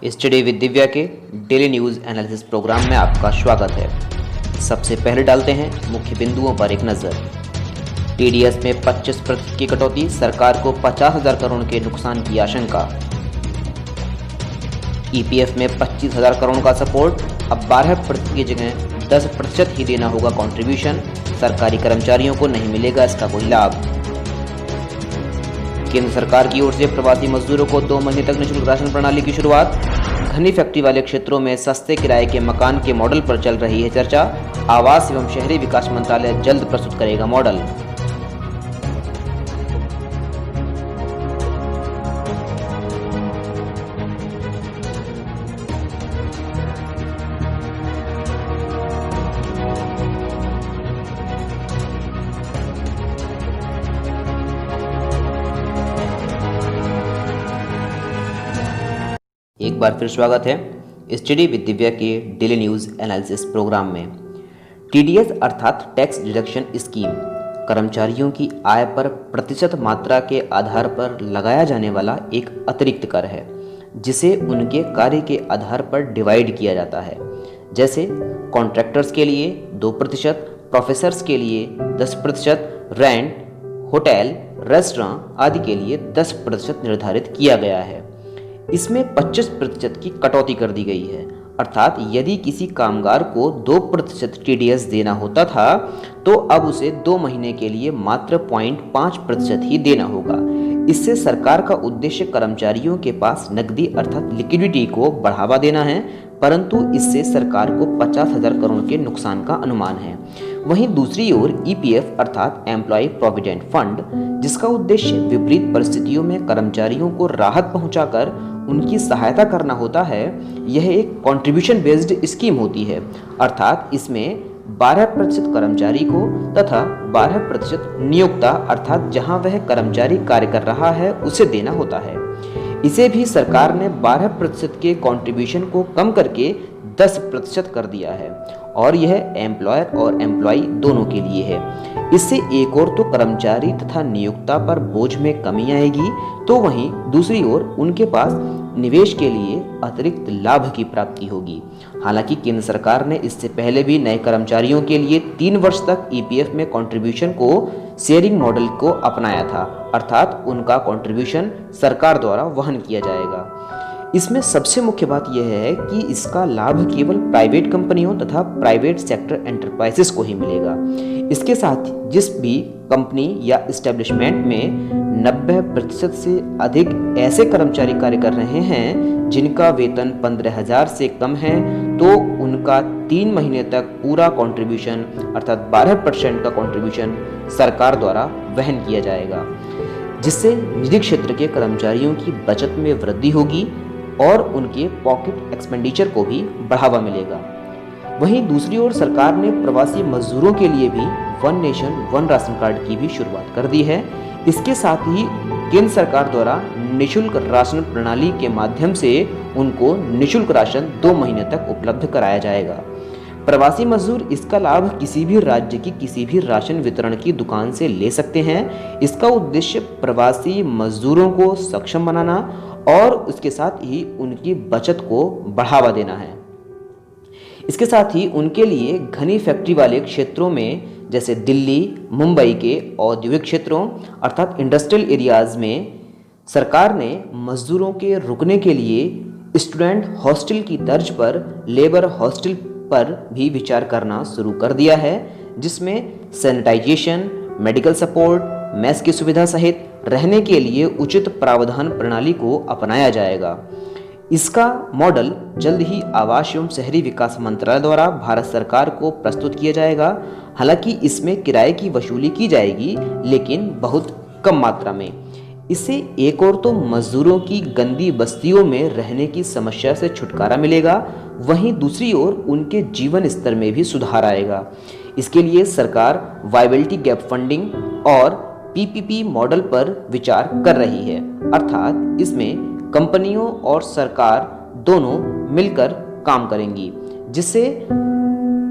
Study with Divya के daily news analysis programme में आपका स्वागत है। सबसे पहले डालते हैं मुख्य बिंदुओं पर एक नज़र। टीडीएस में 25% की कटौती, सरकार को 50,000 करोड़ के नुकसान की आशंका। ईपीएफ में 25,000 करोड़ का सपोर्ट, अब 12% की जगह 10% ही देना होगा कंट्रीब्यूशन, सरकारी कर्मचारियों को नहीं मिलेगा इसका कोई लाभ। केंद्र सरकार की ओर से प्रवासी मजदूरों को 2 महीने तक निःशुल्क राशन प्रणाली की शुरुआत। घनी फैक्ट्री वाले क्षेत्रों में सस्ते किराए के मकान के मॉडल पर चल रही है चर्चा। आवास एवं शहरी विकास मंत्रालय जल्द प्रस्तुत करेगा मॉडल। एक बार फिर स्वागत है स्टडी विद दिव्या के डेली न्यूज़ एनालिसिस प्रोग्राम में। टीडीएस अर्थात टैक्स डिडक्शन स्कीम कर्मचारियों की आय पर प्रतिशत मात्रा के आधार पर लगाया जाने वाला एक अतिरिक्त कर है, जिसे उनके कार्य के आधार पर डिवाइड किया जाता है। जैसे कॉन्ट्रैक्टर्स के लिए 2%, प्रोफेसर्स के लिए 10%, रेंट, होटल, रेस्टोरेंट आदि के लिए 10% निर्धारित किया गया है। इसमें 25% की कटौती कर दी गई है, अर्थात यदि किसी कामगार को 2% टीडीएस देना होता था तो अब उसे 2 महीने के लिए मात्र 0.5% ही देना होगा। इससे सरकार का उद्देश्य कर्मचारियों के पास नकदी अर्थात लिक्विडिटी को बढ़ावा देना है, परंतु इससे सरकार को 50,000 करोड़ के नुकसान का अनुमान है। वहीं दूसरी ओर ईपीएफ अर्थात एम्प्लॉय प्रोविडेंट फंड, जिसका उद्देश्य विपरीत परिस्थितियों में कर्मचारियों को राहत पहुंचाकर उनकी सहायता करना होता है, यह एक कंट्रीब्यूशन बेस्ड स्कीम होती है, अर्थात इसमें 12% कर्मचारी को तथा 12% नियोक्ता अर्थात जहां वह कर्मचारी कार्य कर रहा है उसे देना होता है। इसे भी सरकार ने 12% के कंट्रीब्यूशन को कम करके 10% कर दिया है और यह एम्प्लॉयर और एम्प्लॉई दोनों के लिए है। इससे एक ओर तो कर्मचारी तथा नियोक्ता पर बोझ में कमी आएगी, तो वहीं दूसरी ओर उनके पास निवेश के लिए अतिरिक्त लाभ की प्राप्ति होगी। हालांकि केंद्र सरकार ने इससे पहले भी नए कर्मचारियों के लिए 3 वर्ष तक ईपीएफ में कंट्रीब्यूशन को शेयरिंग मॉडल को अपनाया था, अर्थात उनका कंट्रीब्यूशन सरकार द्वारा वहन किया जाएगा। इसमें सबसे मुख्य बात यह है कि इसका लाभ केवल प्राइवेट कंपनियों तथा प्राइवेट सेक्टर एंटरप्राइजेस को ही मिलेगा। इसके साथ जिस भी कंपनी या एस्टेब्लिशमेंट में 90% से अधिक ऐसे कर्मचारी कार्य कर रहे हैं जिनका वेतन 15,000 से कम है, तो उनका 3 महीने तक पूरा कंट्रीब्यूशन अर्थात 12% का कंट्रीब्यूशन सरकार द्वारा वहन किया जाएगा, जिससे निजी क्षेत्र के कर्मचारियों की बचत में वृद्धि होगी और उनके पॉकेट एक्सपेंडिचर को भी बढ़ावा मिलेगा। वहीं दूसरी ओर सरकार ने प्रवासी मजदूरों के लिए भी 1 नेशन 1 राशन कार्ड की भी शुरुआत कर दी है। इसके साथ ही केंद्र सरकार द्वारा निःशुल्क राशन प्रणाली के माध्यम से उनको निःशुल्क राशन 2 महीने तक उपलब्ध कराया जाएगा। प्रवासी मजदूर इसका लाभ किसी भी राज्य की किसी भी राशन वितरण की दुकान से ले सकते हैं। इसका उद्देश्य प्रवासी मजदूरों को सक्षम बनाना और उसके साथ ही उनकी बचत को बढ़ावा देना है। इसके साथ ही उनके लिए घनी फैक्ट्री वाले क्षेत्रों में जैसे दिल्ली, मुंबई के औद्योगिक क्षेत्रों अर्थात इंडस्ट्रियल एरियाज में सरकार ने मजदूरों के रुकने के लिए स्टूडेंट हॉस्टल की तर्ज पर लेबर हॉस्टल पर भी विचार करना शुरू कर दिया है, जिसमें सैनिटाइजेशन, मेडिकल सपोर्ट, मेस की सुविधा सहित रहने के लिए उचित प्रावधान प्रणाली को अपनाया जाएगा। इसका मॉडल जल्द ही आवास एवं शहरी विकास मंत्रालय द्वारा भारत सरकार को प्रस्तुत किया जाएगा। हालांकि इसमें किराए की वसूली की जाएगी, लेकिन बहुत कम मात्रा में। इससे एक और तो मजदूरों की गंदी बस्तियों में रहने की समस्या से छुटकारा मिलेगा, वहीं दूसरी ओर उनके जीवन स्तर में भी सुधार आएगा। इसके लिए सरकार वायबिलिटी गैप फंडिंग और पीपीपी मॉडल पर विचार कर रही है, अर्थात इसमें कंपनियों और सरकार दोनों मिलकर काम करेंगी, जिससे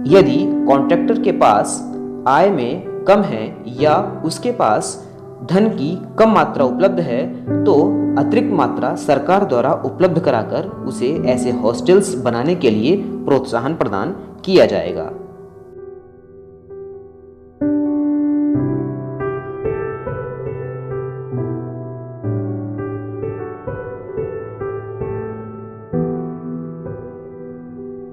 यदि कॉन्ट्रैक्टर के पास आय में कम है या उसके पास धन की कम मात्रा उपलब्ध है तो अतिरिक्त मात्रा सरकार द्वारा उपलब्ध कराकर उसे ऐसे हॉस्टल्स बनाने के लिए प्रोत्साहन प्रदान किया जाएगा।